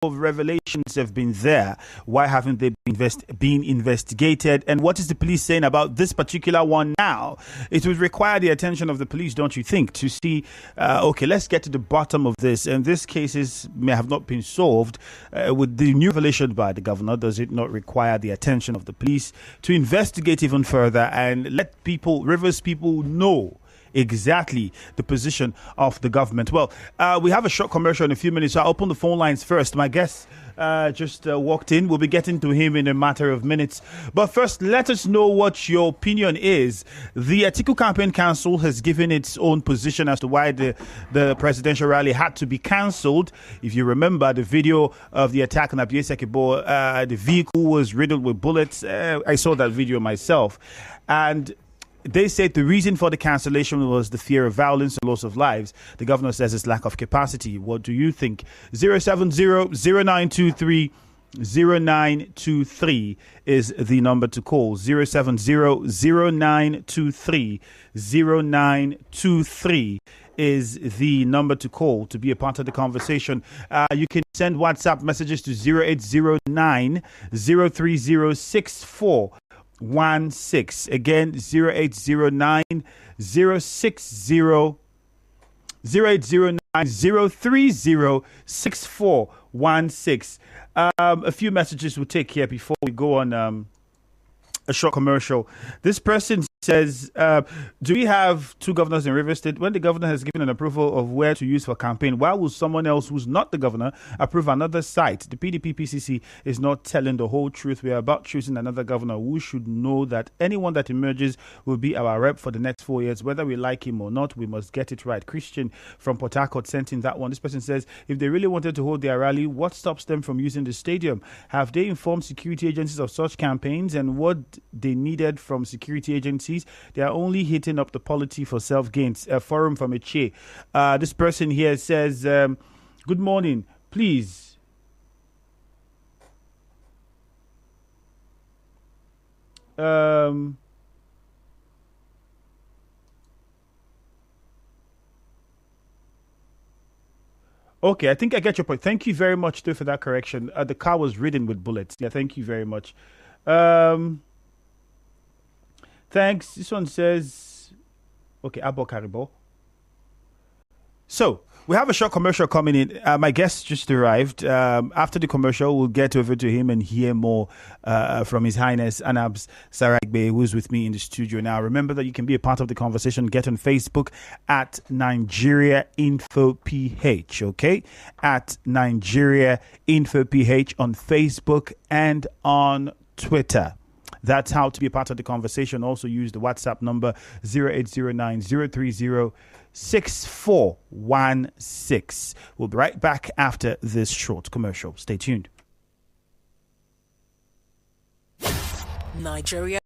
of revelations have been there. Why haven't they been investigated? And what is the police saying about this particular one now? It would require the attention of the police, don't you think, to see, okay, let's get to the bottom of this. And these cases may have not been solved. With the new revelation by the governor, does it not require the attention of the police to investigate even further and let Rivers people know exactly the position of the government? Well, we have a short commercial in a few minutes, so I'll open the phone lines first. My guest just walked in. We'll be getting to him in a matter of minutes. But first, let us know what your opinion is. The Atiku Campaign Council has given its own position as to why the presidential rally had to be cancelled. If you remember the video of the attack on Sara-Igbe, the vehicle was riddled with bullets. I saw that video myself. And they said the reason for the cancellation was the fear of violence and loss of lives. The governor says it's lack of capacity. What do you think? 070-0923-0923 is the number to call. 070-0923-0923 is the number to call to be a part of the conversation. You can send WhatsApp messages to 0809 0306416. Again, 0809 060 0809 030 6416. A few messages we'll take here before we go on a short commercial. This person says, do we have two governors in Rivers State? When the governor has given an approval of where to use for campaign, why will someone else who's not the governor approve another site? The PDP PCC is not telling the whole truth. We are about choosing another governor who should know that anyone that emerges will be our rep for the next 4 years. Whether we like him or not, we must get it right. Christian from Port Harcourt sent in that one. This person says, if they really wanted to hold their rally, what stops them from using the stadium? Have they informed security agencies of such campaigns and what they needed from security agencies? They are only hitting up the polity for self-gains. A forum from Eche. This person here says, good morning, please. Okay, I think I get your point. Thank you very much, too, for that correction. The car was ridden with bullets. Yeah, thank you very much. Thanks. This one says, okay, Abo Karibo. So, we have a short commercial coming in. My guest just arrived. After the commercial, we'll get over to him and hear more from His Highness Anabs Sara-Igbe, who's with me in the studio now. Remember that you can be a part of the conversation. Get on Facebook at Nigeria Info PH, okay? At Nigeria Info PH on Facebook and on Twitter. That's how to be a part of the conversation. Also use the WhatsApp number 0809 030 6416. We'll be right back after this short commercial. Stay tuned. Nigeria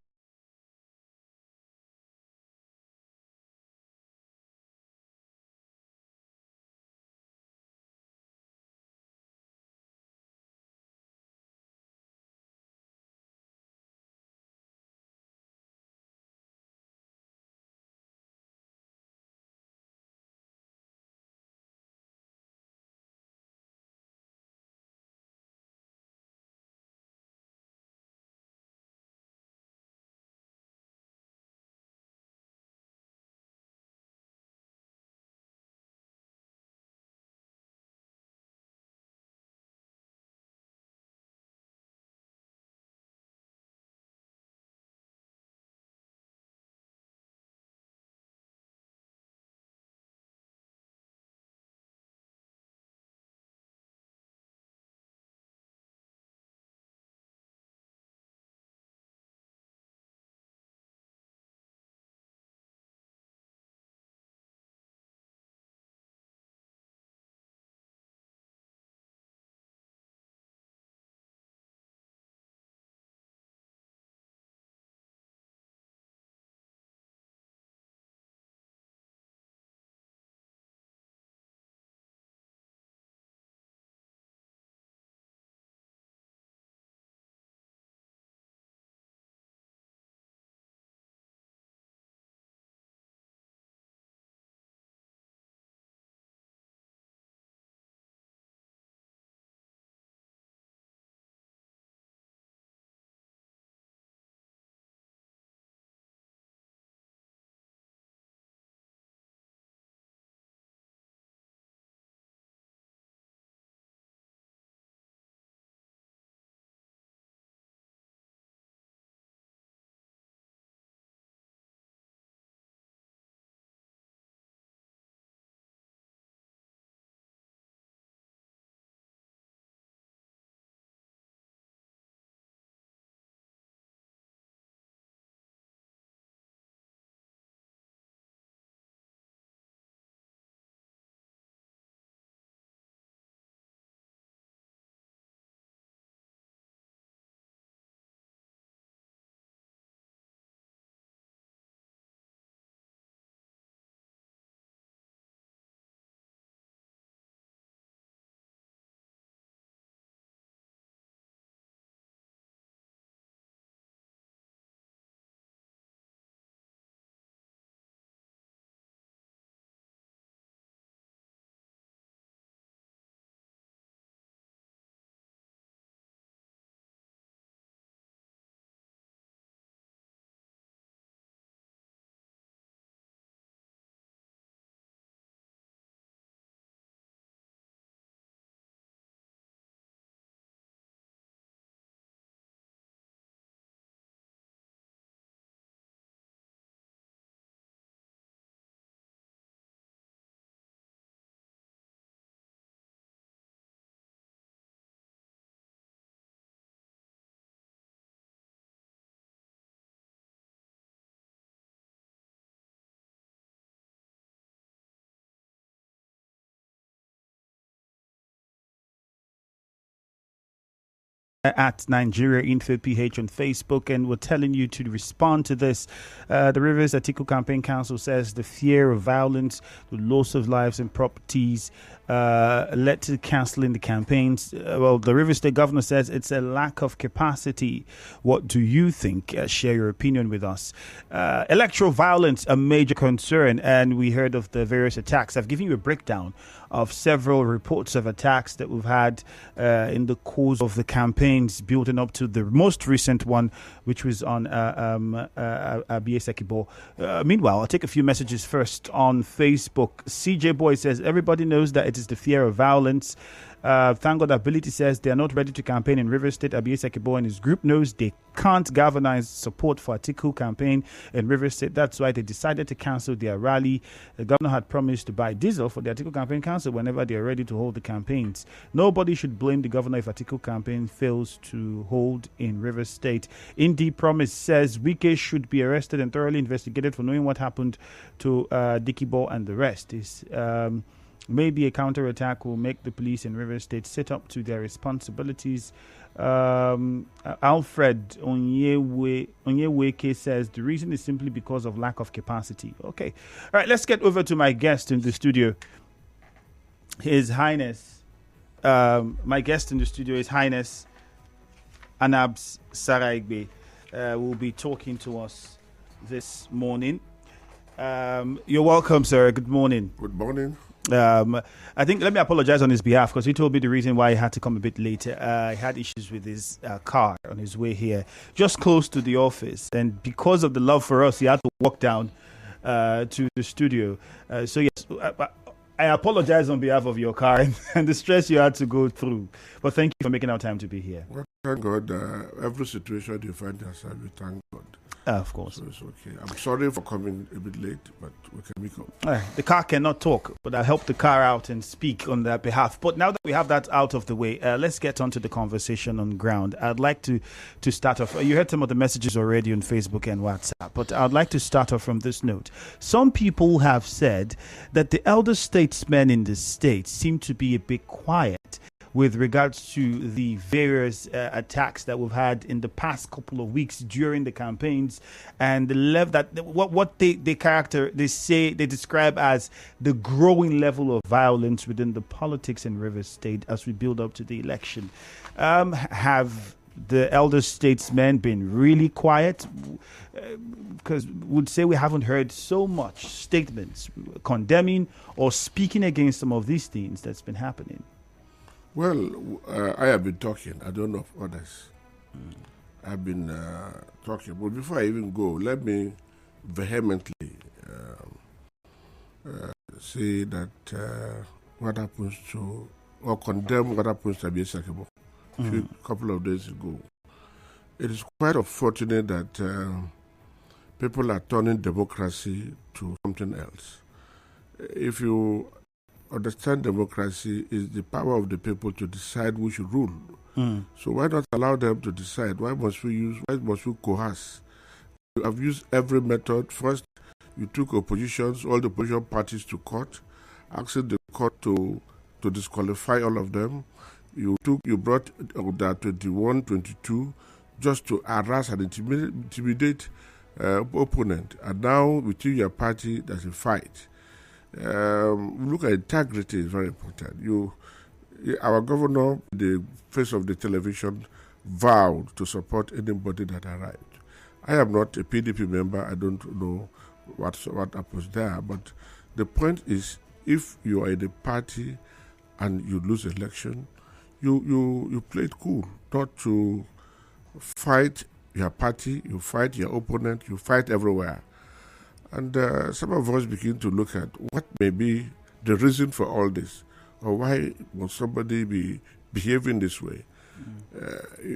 at Nigeria Info PH on Facebook, and we're telling you to respond to this. The Rivers Atiku Campaign Council says the fear of violence, the loss of lives and properties led to cancelling the campaigns. Well, the Rivers State Governor says it's a lack of capacity. What do you think? Share your opinion with us. Electoral violence, a major concern, and we heard of the various attacks. I've given you a breakdown of several reports of attacks that we've had in the course of the campaigns building up to the most recent one, which was on Sara-Igbe. Meanwhile, I'll take a few messages first on Facebook. CJ Boy says, everybody knows that it is the fear of violence. Thank God Ability says they are not ready to campaign in Rivers State. Sara-Igbe and his group knows they can't galvanize support for Atiku campaign in Rivers State. That's why they decided to cancel their rally. The governor had promised to buy diesel for the Atiku campaign council whenever they are ready to hold the campaigns. Nobody should blame the governor if Atiku campaign fails to hold in Rivers State. Indeed Promise says Wike should be arrested and thoroughly investigated for knowing what happened to Dikibo and the rest. Maybe a counterattack will make the police in Rivers State sit up to their responsibilities. Alfred Onyeweke says the reason is simply because of lack of capacity. Okay. All right, let's get over to my guest in the studio. His Highness, my guest in the studio, His Highness Anabs Sara-Igbe, will be talking to us this morning. You're welcome, sir. Good morning. Good morning. I think let me apologize on his behalf because he told me the reason why he had to come a bit later. He had issues with his car on his way here, just close to the office, and because of the love for us, he had to walk down to the studio. So yes, I apologize on behalf of your car and the stress you had to go through. But thank you for making our time to be here. Well, thank God. Every situation you find yourself, you thank God. Of course. So it's okay. I'm sorry for coming a bit late, but we can make up. The car cannot talk, but I'll help the car out and speak on their behalf. But now that we have that out of the way, let's get on to the conversation on ground. I'd like to start off. You heard some of the messages already on Facebook and WhatsApp, but I'd like to start off from this note. Some people have said that the elder statesmen in the state seem to be a bit quiet with regards to the various attacks that we've had in the past couple of weeks during the campaigns, and the level that what they describe as the growing level of violence within the politics in Rivers State as we build up to the election. Have the elder statesmen been really quiet? Because would say we haven't heard so much statements condemning or speaking against some of these things that's been happening. Well, I have been talking. I don't know of others. I've been talking. But before I even go, let me vehemently say that what happens to, or condemn what happens to Sara-Igbe a couple of days ago. It is quite unfortunate that people are turning democracy to something else. If you understand democracy is the power of the people to decide who should rule. So why not allow them to decide? Why must we coerce? You have used every method. First, you took all the opposition parties to court, asking the court to disqualify all of them. You brought that 21, 22 just to harass and intimidate opponent. And now within your party, there's a fight. Look at integrity is very important. Our governor, the face of the television, vowed to support anybody that arrived. I am not a PDP member. I don't know what happens there. But the point is, if you are in a party and you lose election, you play it cool, not to fight your party, you fight your opponent, you fight everywhere. And some of us begin to look at what may be the reason for all this, or why must somebody be behaving this way.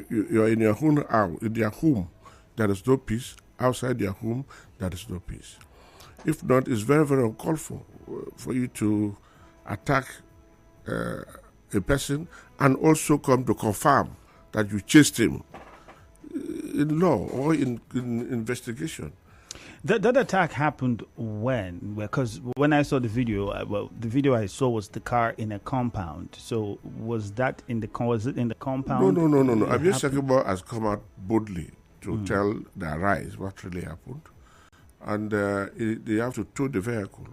You're in your own house, in your home, there is no peace. Outside your home, there is no peace. If not, it's very, very uncalled for you to attack a person and also come to confirm that you chased him in law or in investigation. That attack happened when? Because when I saw the video, the video I saw was the car in a compound. So was that in the was it in the compound? No. Abia Sakibo has come out boldly to tell the Arise what really happened, and they have to tow the vehicle.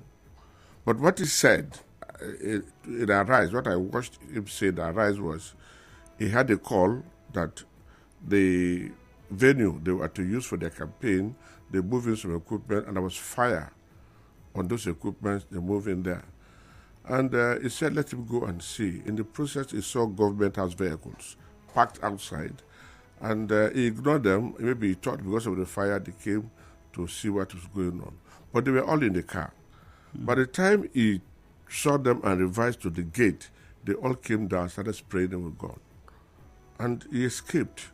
But what he said in Arise, what I watched him say in Arise was, he had a call that the venue they were to use for their campaign, they moved in some equipment, and there was fire on those equipments. They moved in there. And he said, let him go and see. In the process, he saw government house vehicles parked outside, and he ignored them. Maybe he thought because of the fire, they came to see what was going on. But they were all in the car. By the time he saw them and revised to the gate, they all came down, started spraying them with gun. And he escaped.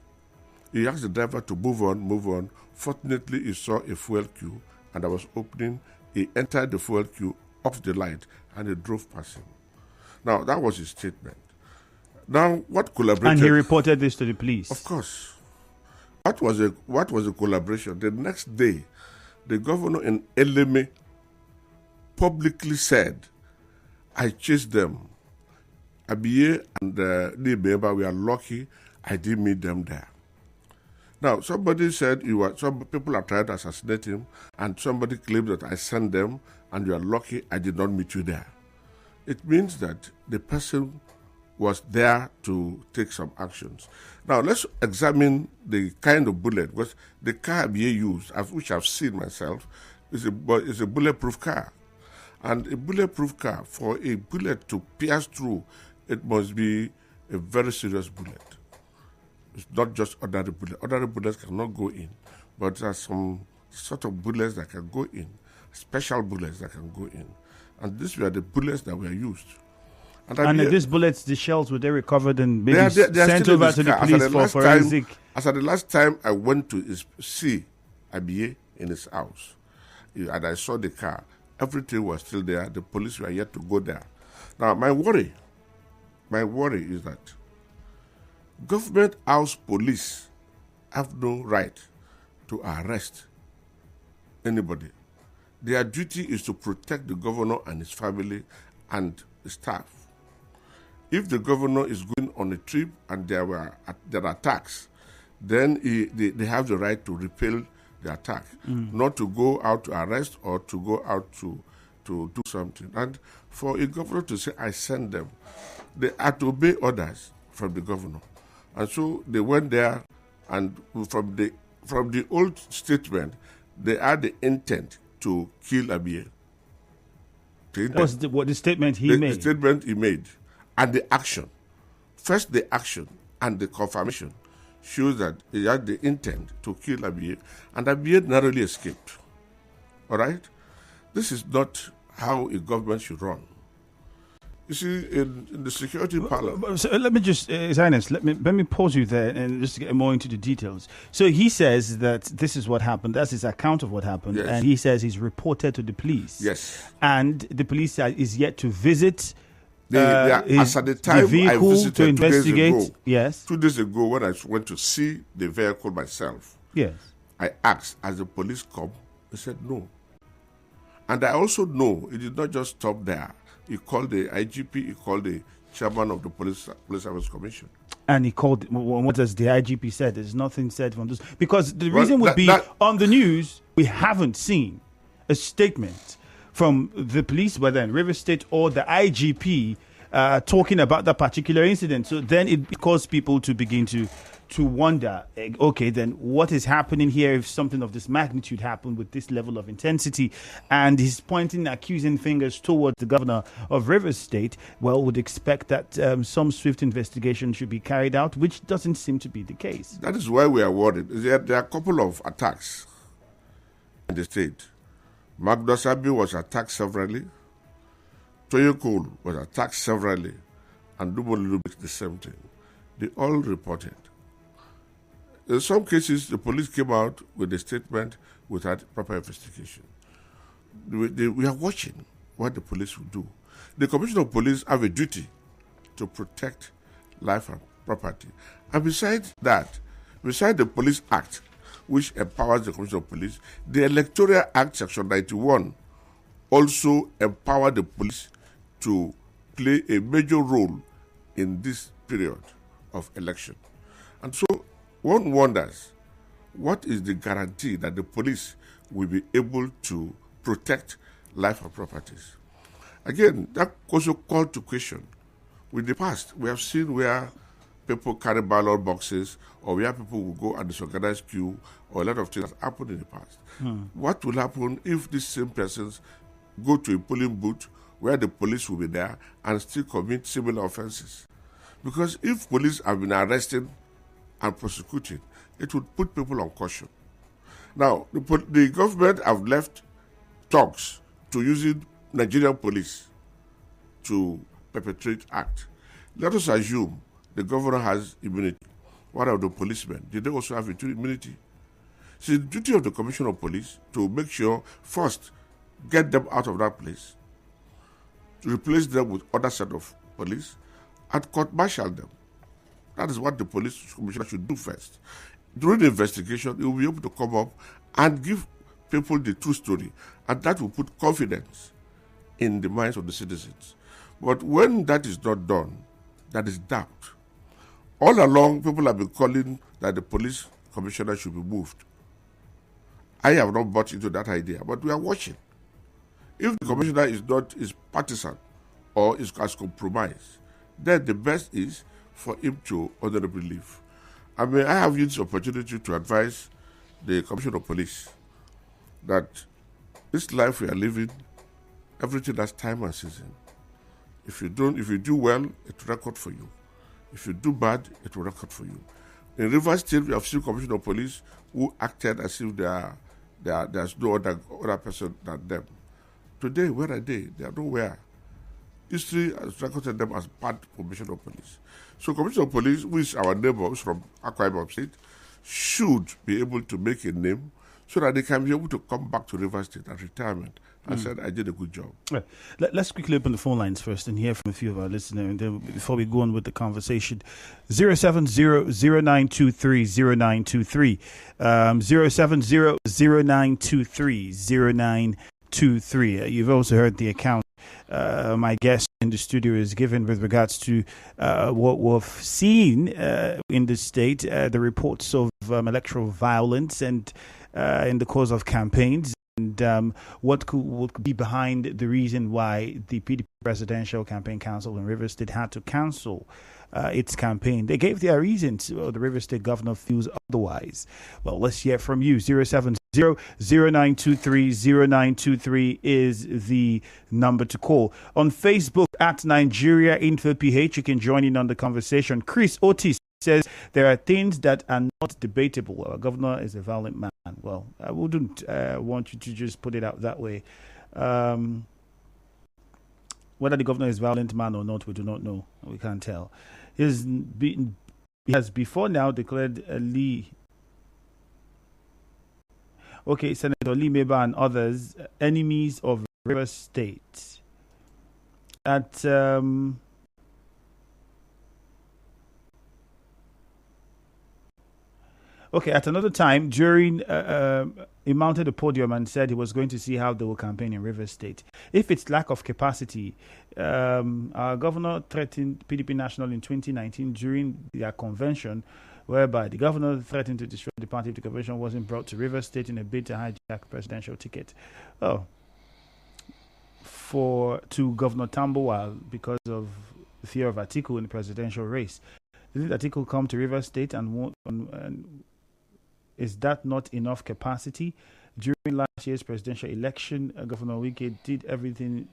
He asked the driver to move on. Fortunately, he saw a fuel queue, and I was opening. He entered the fuel queue, up the light, and he drove past him. Now, that was his statement. Now, what collaborated? And he reported this to the police. Of course. What was a collaboration? The next day, the governor in Eleme publicly said, I chased them. Abiye and Nibeba, we are lucky I didn't meet them there. Now, somebody said some people are trying to assassinate him, and somebody claimed that I sent them, and you are lucky I did not meet you there. It means that the person was there to take some actions. Now, let's examine the kind of bullet, because the car Abiye used, which I've seen myself, is a bulletproof car. And a bulletproof car, for a bullet to pierce through, it must be a very serious bullet. It's not just ordinary bullet. Ordinary bullets cannot go in, but there are some sort of bullets that can go in, special bullets that can go in. And these were the bullets that were used. And these bullets, the shells, were they recovered and maybe sent over to the police for forensic? As at the last time I went to see Abiye in his house, and I saw the car, everything was still there. The police were yet to go there. Now, my worry is that government house police have no right to arrest anybody. Their duty is to protect the governor and his family and the staff. If the governor is going on a trip and there are attacks, then they have the right to repel the attack, not to go out to arrest or to go out to do something. And for a governor to say, I send them, they had to obey orders from the governor. And so they went there, and from the old statement, they had the intent to kill Abiye. That was the statement he made. The statement he made. And the action. First, the action and the confirmation shows that he had the intent to kill Abiye, and Abiye narrowly escaped. All right? This is not how a government should run. You see, in the security parlor. So let me just, His Highness, let me pause you there and just get more into the details. So he says that this is what happened. That's his account of what happened. Yes. And he says he's reported to the police. Yes. And the police is yet to visit as at the time I visited to investigate. 2 days ago, yes. 2 days ago, when I went to see the vehicle myself, Yes. I asked, has the police come? They said no. And I also know it did not just stop there. He called the IGP, he called the chairman of the Police Service Commission. And he called, what has the IGP said? There's nothing said from this. Because the reason would be, on the news, we haven't seen a statement from the police, whether in Rivers State or the IGP, talking about that particular incident. So then it caused people to begin to wonder, okay, then what is happening here if something of this magnitude happened with this level of intensity? And he's pointing accusing fingers towards the governor of Rivers State. Well, would expect that some swift investigation should be carried out, which doesn't seem to be the case. That is why we are worried. There are a couple of attacks in the state. Magdosabi was attacked severally. Toyokol was attacked severally. And Dubolulu did the same thing. They all reported. In some cases, the police came out with a statement without proper investigation. We are watching what the police will do. The Commissioner of Police have a duty to protect life and property. And besides that, besides the Police Act, which empowers the Commissioner of Police. The Electoral Act, Section 91, also empower the police to play a major role in this period of election. And so one wonders, what is the guarantee that the police will be able to protect life and properties? Again, that also called to question. With the past, we have seen where people carry ballot boxes, or where people will go and disorganize queue, or a lot of things that happened in the past. What will happen if these same persons go to a polling booth where the police will be there and still commit similar offenses? Because if police have been arresting and prosecuting, it would put people on caution. Now, the government have left talks to using Nigerian police to perpetrate act. Let us assume the governor has immunity. What of the policemen? Did they also have immunity? It's the duty of the Commissioner of Police to make sure, first, get them out of that place, to replace them with other set of police, and court-martial them. That is what the police commissioner should do first. During the investigation, he will be able to come up and give people the true story, and that will put confidence in the minds of the citizens. But when that is not done, that is doubt. All along, people have been calling that the police commissioner should be moved. I have not bought into that idea, but we are watching. If the commissioner is partisan or is as compromised, then the best is for him to honorably leave. I mean, I have used this opportunity to advise the Commissioner of Police that this life we are living, everything has time and season. If you do well, it will record for you. If you do bad, it will record for you. In Rivers State, we have seen Commissioner of Police who acted as if there's no other person than them. Today, where are they? They are nowhere. History has recorded them as bad Commissioner of Police. So Commissioner of Police, who is our neighbors from Akwa Ibom State, should be able to make a name so that they can be able to come back to Rivers State at retirement and say, I did a good job. Right. Let's quickly open the phone lines first and hear from a few of our listeners, and then before we go on with the conversation. 070-0923-0923. 070-0923-0923. You've also heard the account my guest in the studio is given with regards to what we've seen in the state, the reports of electoral violence and in the course of campaigns, and what could be behind the reason why the PDP Presidential Campaign Council in Rivers State had to cancel its campaign. They gave their reasons. The Rivers State governor feels otherwise. Well, let's hear from you. 070-0923-0923 is the number to call. On Facebook at Nigeria Info PH, you can join in on the conversation. Chris Otis says there are things that are not debatable. Our governor is a violent man. Well, I wouldn't want you to just put it out that way. Whether the governor is a violent man or not, we do not know. We can't tell. He has before now declared Lee. Okay, Senator Lee Meba and others enemies of Rivers State. At at another time, during he mounted a podium and said he was going to see how they will campaign in Rivers State. If it's lack of capacity, our governor threatened PDP National in 2019 during their convention, whereby the governor threatened to destroy the party if the convention wasn't brought to Rivers State in a bid to hijack presidential ticket. To Governor Tambuwal because of the fear of Atiku in the presidential race. Didn't Atiku come to Rivers State and is that not enough capacity? During last year's presidential election, Governor Wike did everything,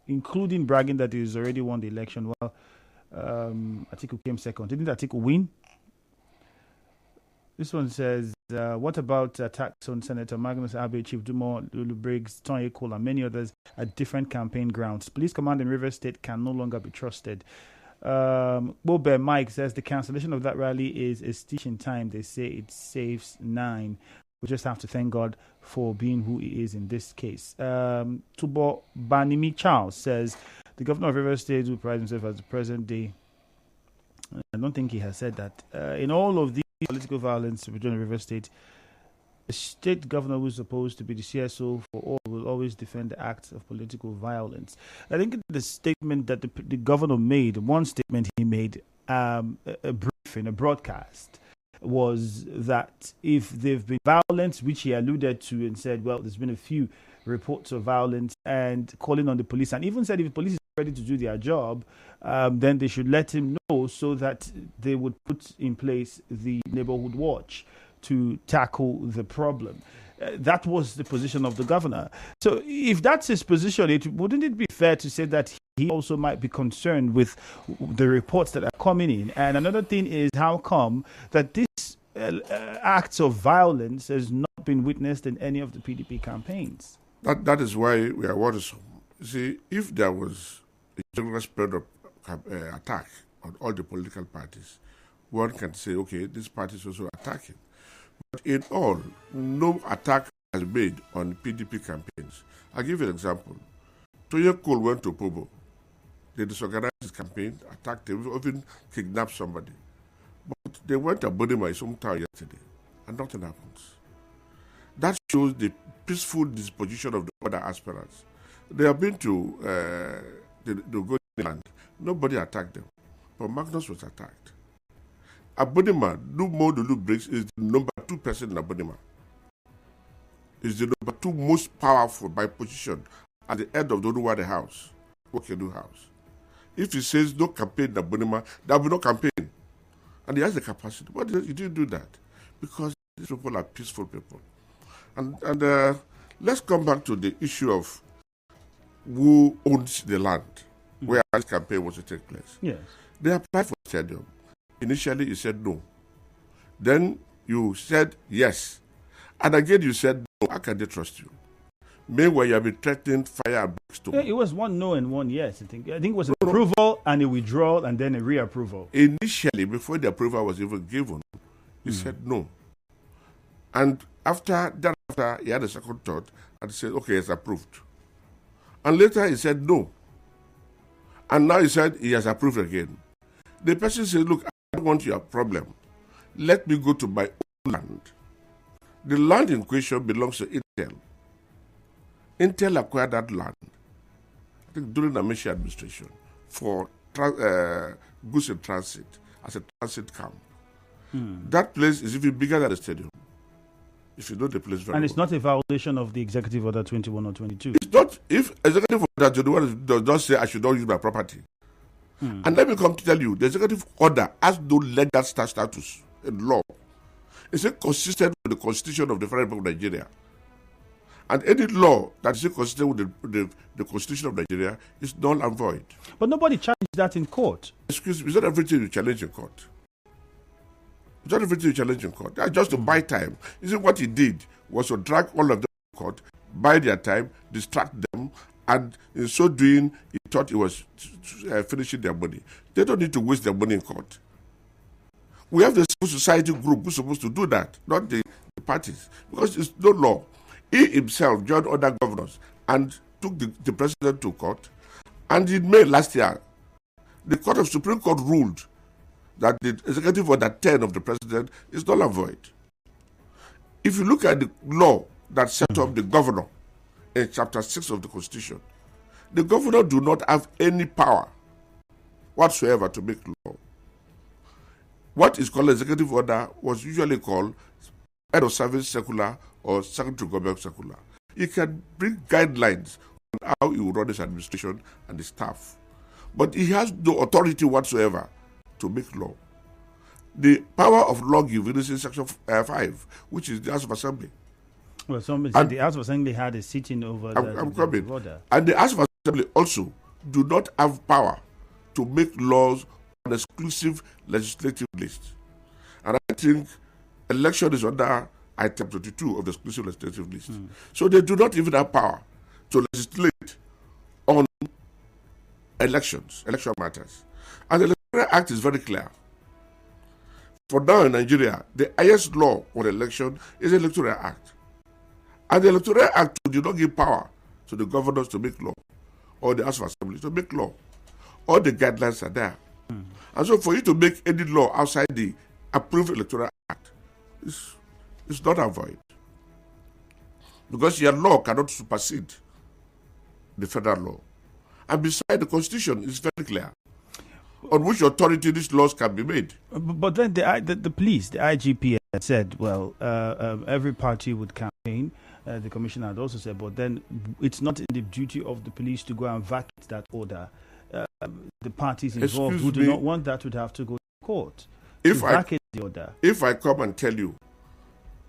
including bragging that he's already won the election, while Atiku came second. Didn't Atiku win? This one says, what about attacks on Senator Magnus Abe, Chief Dumo, Lulu Briggs, Tony Cole, and many others at different campaign grounds? Police command in Rivers State can no longer be trusted. Bobe Mike says the cancellation of that rally is a stitch in time. They say it saves 9. We just have to thank God for being who he is in this case. Tubo Banimi Charles says the governor of Rivers State will pride himself as the present day. I don't think he has said that. In all of these political violence within Rivers State, the state governor who is supposed to be the CSO for all will always defend the acts of political violence. I think the statement that the governor made, one statement he made, a briefing, a broadcast, was that if there've been violence, which he alluded to and said, well, there's been a few reports of violence, and calling on the police, and even said if the police is ready to do their job, then they should let him know so that they would put in place the neighborhood watch to tackle the problem. That was the position of the governor. So if that's his position, wouldn't it be fair to say that he also might be concerned with the reports that are coming in? And another thing is, how come that this acts of violence has not been witnessed in any of the PDP campaigns? That is why we are worrisome. You see, if there was a general spread of attack on all the political parties, one can say, okay, this party is also attacking. But in all, no attack has been made on PDP campaigns. I'll give you an example. Toye Cole went to Pobo. They disorganized his campaign, attacked him, even kidnapped somebody. But they went to Bodima, his hometown, yesterday, and nothing happens. That shows the peaceful disposition of the other aspirants. They have been to the Golden Land. Nobody attacked them. But Magnus was attacked. Abodima, Lulu Briggs is the number 2 person in Abodima. Is the number 2 most powerful by position at the head of the Oduwade House, Okedu House. If he says no campaign in Abodima, there will be no campaign. And he has the capacity. But he didn't do that because these people are peaceful people. And let's come back to the issue of who owns the land where this campaign was to take place. Yes. They applied for stadium. Initially, you said no. Then you said yes. And again, you said no. How can they trust you? Meanwhile, you have been threatening fire and brimstone. Yeah, it was one no and one yes. I think it was an approval and a withdrawal and then a reapproval. Initially, before the approval was even given, you said no. And after, he had a second thought and he said, okay, it's approved. And later he said no. And now he said he has approved again. The person said, look, I don't want your problem. Let me go to my own land. The land in question belongs to Intel. Intel acquired that land, I think during the Amishi administration, for goods in transit, as a transit camp. That place is even bigger than the stadium. If you know the place very well. And it's not a violation of the Executive Order 21 or 22. It's not. If Executive Order 21 does not say I should not use my property. And let me come to tell you, the Executive Order has no legal status in law. It's inconsistent with the Constitution of the Federal Republic of Nigeria. And any law that is inconsistent with the Constitution of Nigeria is null and void. But nobody challenged that in court. Excuse me, it's not everything you challenge in court. It's not everything you challenge in court. That's just to buy time. You see, what he did was to drag all of them to court, buy their time, distract them, and in so doing, he thought he was finishing their money. They don't need to waste their money in court. We have the civil society group who's supposed to do that, not the parties, because it's no law. He himself joined other governors and took the president to court. And in May last year, the Supreme Court ruled that the Executive Order 10 of the president is null and void. If you look at the law that set up the governor in Chapter 6 of the Constitution, the governor do not have any power whatsoever to make law. What is called executive order was usually called head of service circular or secretary government circular. He can bring guidelines on how he will run his administration and his staff. But he has no authority whatsoever to make law. The power of law given is in Section 5, which is the House of Assembly. Well, somebody said the House of Assembly had a sitting over the order. And the House of Assembly also do not have power to make laws on exclusive legislative list. And I think election is under item 22 of the exclusive legislative list. So they do not even have power to legislate on election matters. And the Electoral Act is very clear. For now in Nigeria, the highest law on election is the Electoral Act. And the Electoral Act did not give power to the governors to make law or the House of Assembly to make law. All the guidelines are there. And so for you to make any law outside the approved Electoral Act is not avoid. Because your law cannot supersede the federal law. And besides, the Constitution is very clear on which authority these laws can be made. But then the police, the IGP had said, well, every party would campaign. The commissioner had also said, but then it's not in the duty of the police to go and vacate that order. The parties involved who do not want that would have to go to court to vacate the order. If I come and tell you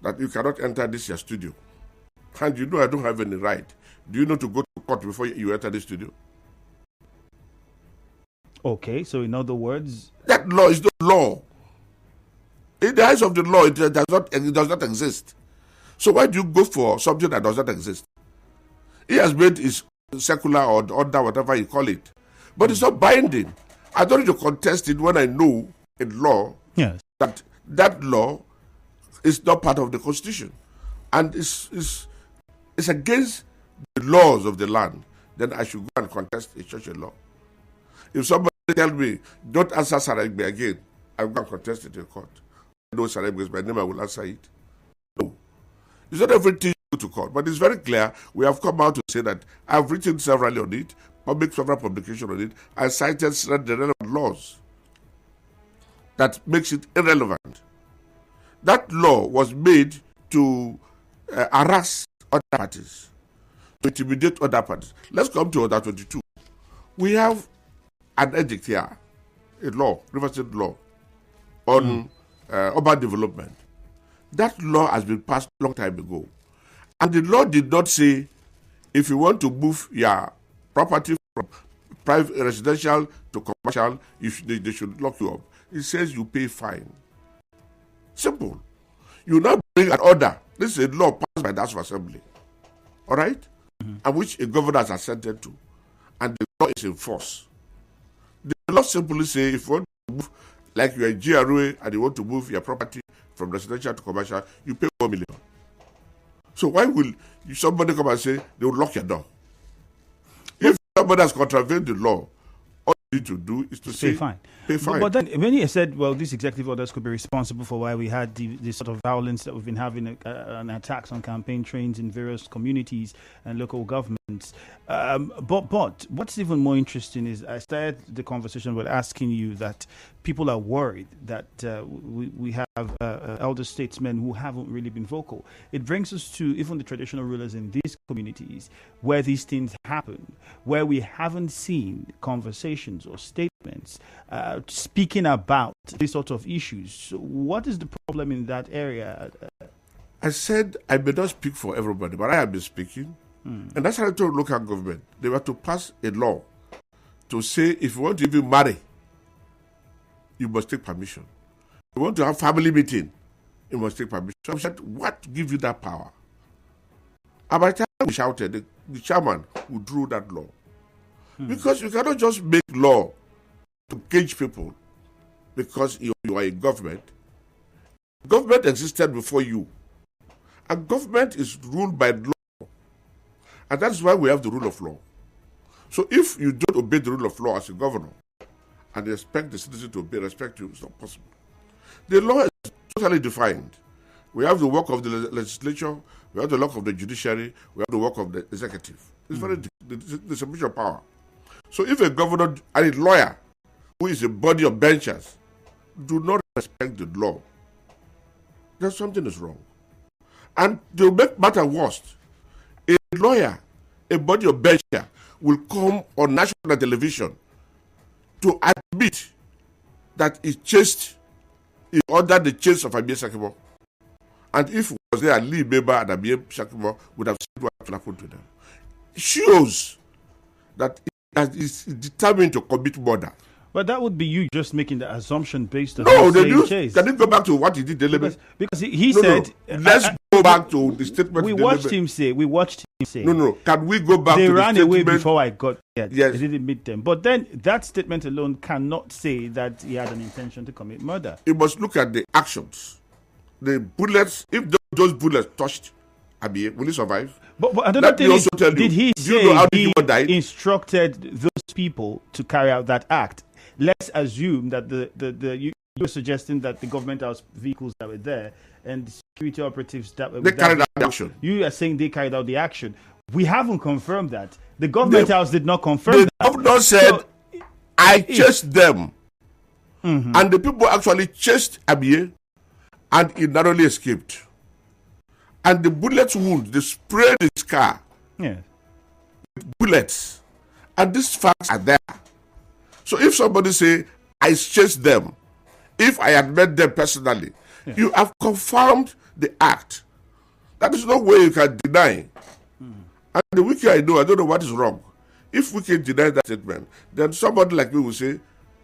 that you cannot enter this your studio, and you know I don't have any right, do you know to go to court before you enter the studio? Okay, so in other words, that law is not law. In the eyes of the law, it does not exist. So why do you go for something that does not exist? He has made his secular or order, whatever you call it, but it's not binding. I don't need to contest it when I know in law that law is not part of the Constitution and it's against the laws of the land. Then I should go and contest such a law. If somebody tell me, don't answer Sara-Igbe again, I'm going to contest it in court. I know Sara-Igbe is my name, I will answer it. No. It's not everything you go to court, but it's very clear. We have come out to say that I've written several on it, several publications on it, I cited the relevant laws that makes it irrelevant. That law was made to harass other parties, to intimidate other parties. Let's come to Order 22. We have an edict here, a law, Rivers State law, on urban development. That law has been passed a long time ago. And the law did not say, if you want to move your property from private residential to commercial, they should lock you up. It says you pay fine. Simple. You now bring an order. This is a law passed by the House of Assembly. All right? And which a governor has assented to. And the law is in force. The law simply say if you want to move, like you are in GRA and you want to move your property from residential to commercial, you pay 1 million. So why will somebody come and say they will lock your door? If somebody has contravened the law, all you need to do is to say pay fine. Pay fine. But then when you said, well, these executive orders could be responsible for why we had the sort of violence that we've been having and attacks on campaign trains in various communities and local governments. But what's even more interesting is I started the conversation with asking you that people are worried that we have elder statesmen who haven't really been vocal. It brings us to even the traditional rulers in these communities where these things happen, where we haven't seen conversations or statements speaking about these sort of issues. So what is the problem in that area? I said I may not speak for everybody, but I have been speaking. And that's how I told local government. They were to pass a law to say if you want to even marry, you must take permission. If you want to have family meeting, you must take permission. So I said, what gives you that power? And by the time we shouted, the chairman who drew that law. Because you cannot just make law to cage people because you are in government. Government existed before you. And government is ruled by law. And that's why we have the rule of law. So if you don't obey the rule of law as a governor and expect the citizen to respect you, it's not possible. The law is totally defined. We have the work of the legislature, we have the work of the judiciary, we have the work of the executive. It's very the separation of power. So if a governor and a lawyer who is a body of benchers do not respect the law, then something is wrong. And to make matter worse, a lawyer, a body of bencher, will come on national television to admit that he ordered the chase of Abie Shakimo. And if it was there, Ali Beba and Abie Shakimo would have seen what happened to them. It shows that he is determined to commit murder. But that would be you just making the assumption based on chase. Can you go back to what he did? Because he said... Let's go back to the statement. We watched him say. No. Can we go back to the statement? They ran away before I got there. Yes. They didn't meet them. But then that statement alone cannot say that he had an intention to commit murder. You must look at the actions. The bullets, if those bullets touched Abie, will he survive? But I don't know. Did he say he instructed those people to carry out that act? Let's assume that the you're suggesting that the government house vehicles that were there and the security operatives that were They carried out the action. You are saying they carried out the action. We haven't confirmed that. The government house did not confirm the that. The governor said, I chased them. And the people actually chased Abie, and he narrowly escaped. And the bullet wound, they sprayed his car with bullets. And these facts are there. So if somebody say, I chased them, if I had met them personally, you have confirmed the act. That is no way you can deny. And the Wiki I don't know what is wrong. If we can deny that statement, then somebody like me will say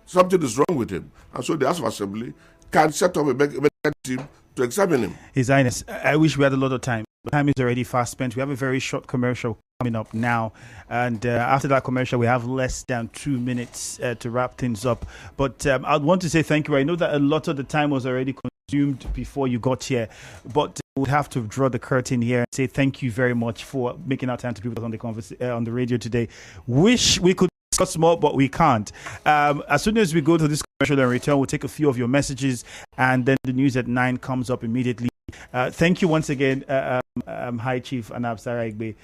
something is wrong with him. And so the House of Assembly can set up a medical team to examine him. His Highness, I wish we had a lot of time. The time is already fast spent. We have a very short commercial coming up now. And after that commercial, we have less than 2 minutes to wrap things up. But I want to say thank you. I know that a lot of the time was already consumed before you got here. But we would have to draw the curtain here and say thank you very much for making our time to people on on the radio today. Wish we could discuss more, but we can't. As soon as we go to this commercial and return, we'll take a few of your messages, and then the news at 9 comes up immediately. Thank you once again, High Chief Anabs Sara-Igbe.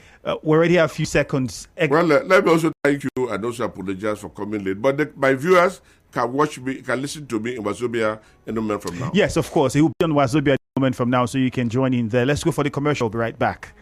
We already have a few seconds. Well, let me also thank you and also apologize for coming late. But my viewers can watch me, can listen to me in Wazobia in a moment from now. Yes, of course. He will be on Wazobia in a moment from now, so you can join in there. Let's go for the commercial. We'll be right back.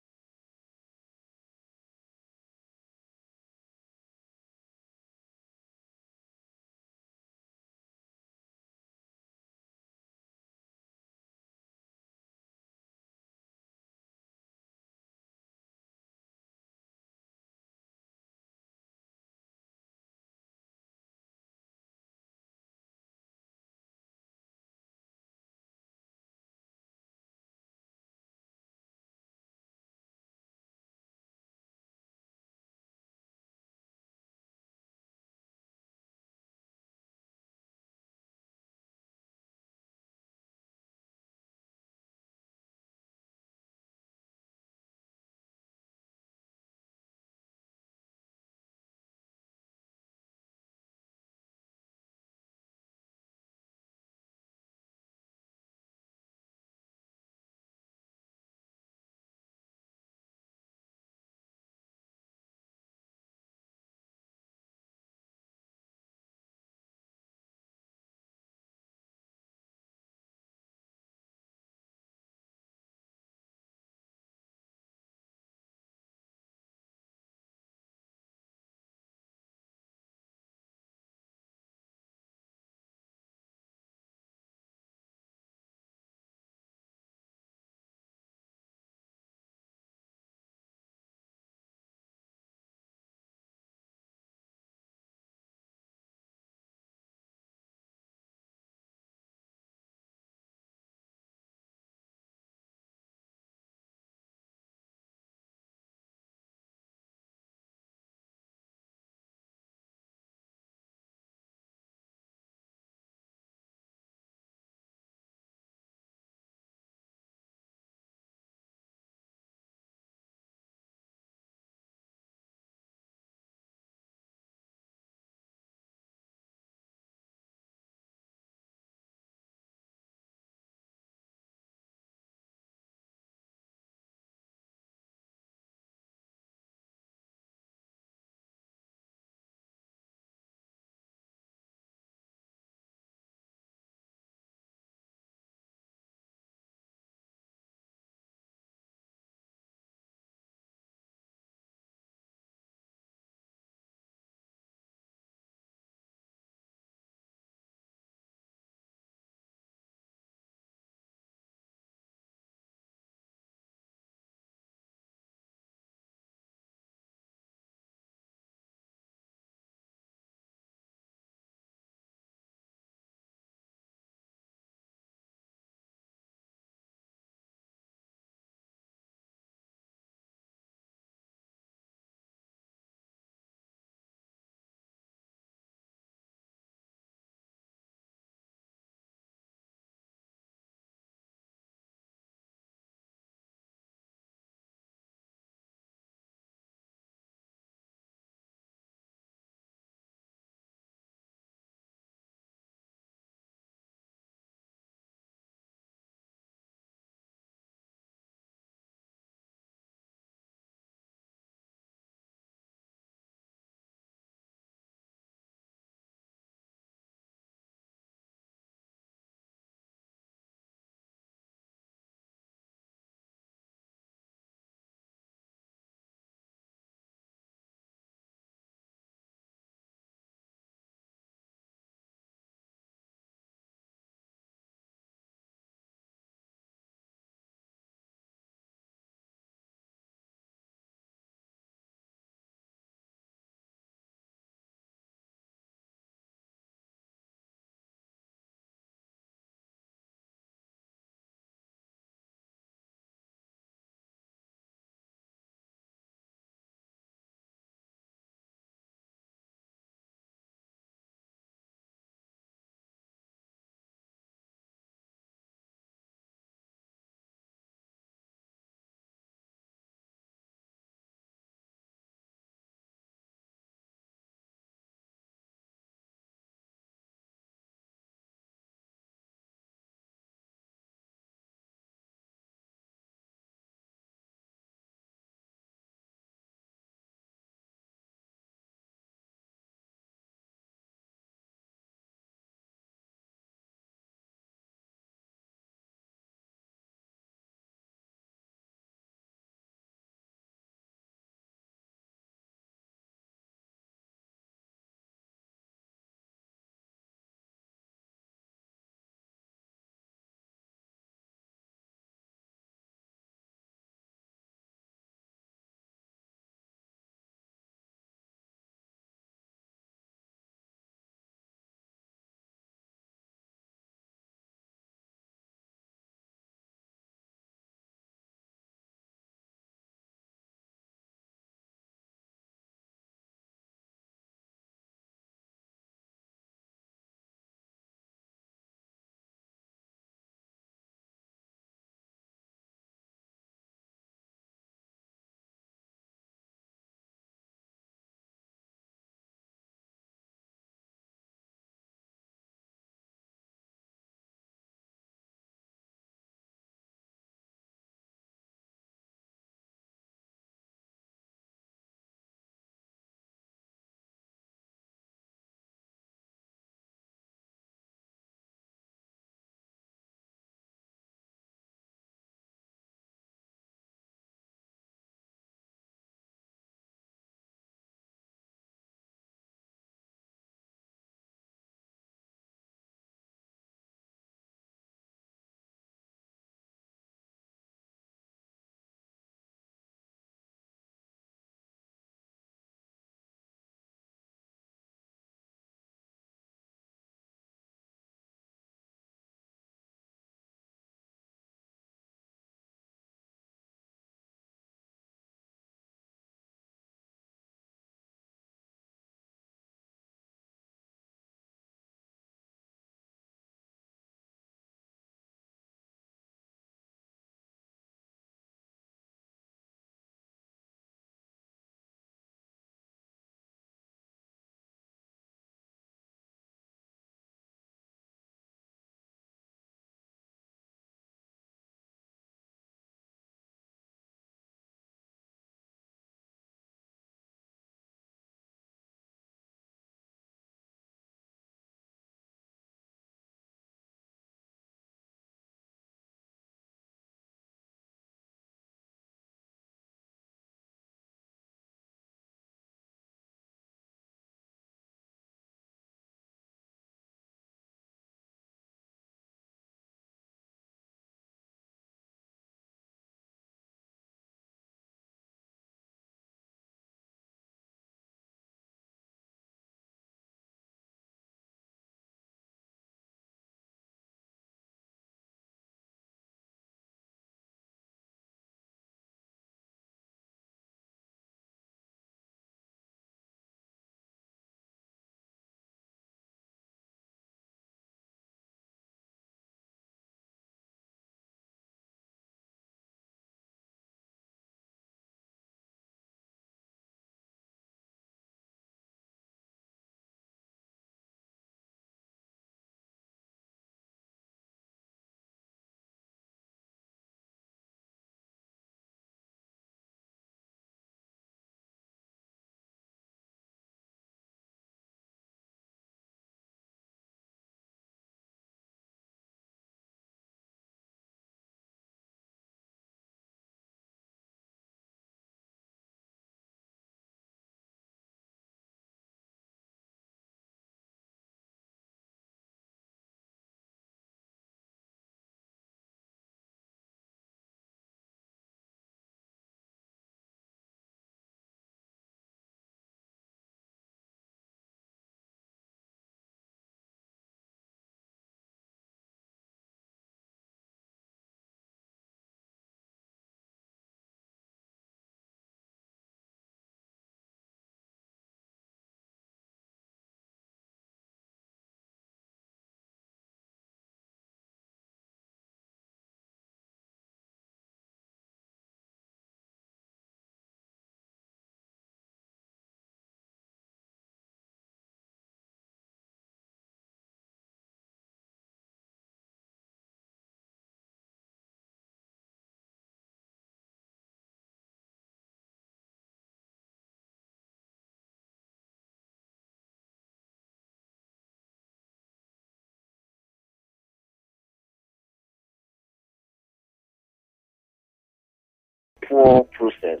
poor process,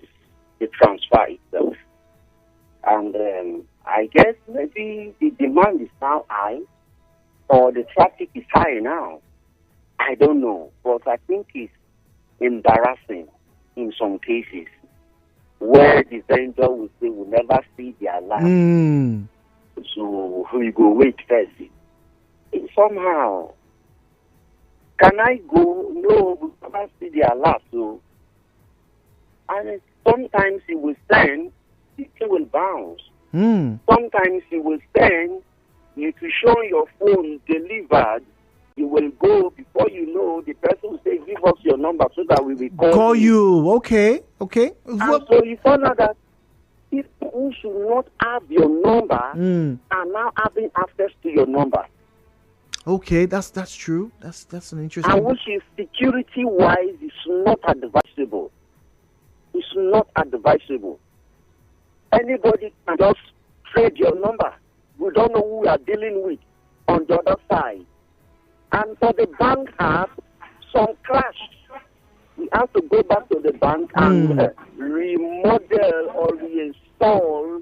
the transfer itself. And I guess maybe the demand is now high or the traffic is high now. I don't know. But I think it's embarrassing in some cases where the vendor will say we'll never see their life. So we go wait first. Somehow, can I go? No, we never see their life. So, and sometimes he will send, it will bounce. Sometimes he will send, if you show your phone delivered, you will go, before you know, the person will say, give us your number so that we will call you. Okay. And so you find out that people who should not have your number are now having access to your number. Okay, that's true. That's an interesting. And which is security-wise is not advisable. It's not advisable. Anybody can just trade your number. We don't know who we are dealing with on the other side. And for the bank app, some crash. We have to go back to the bank and remodel or reinstall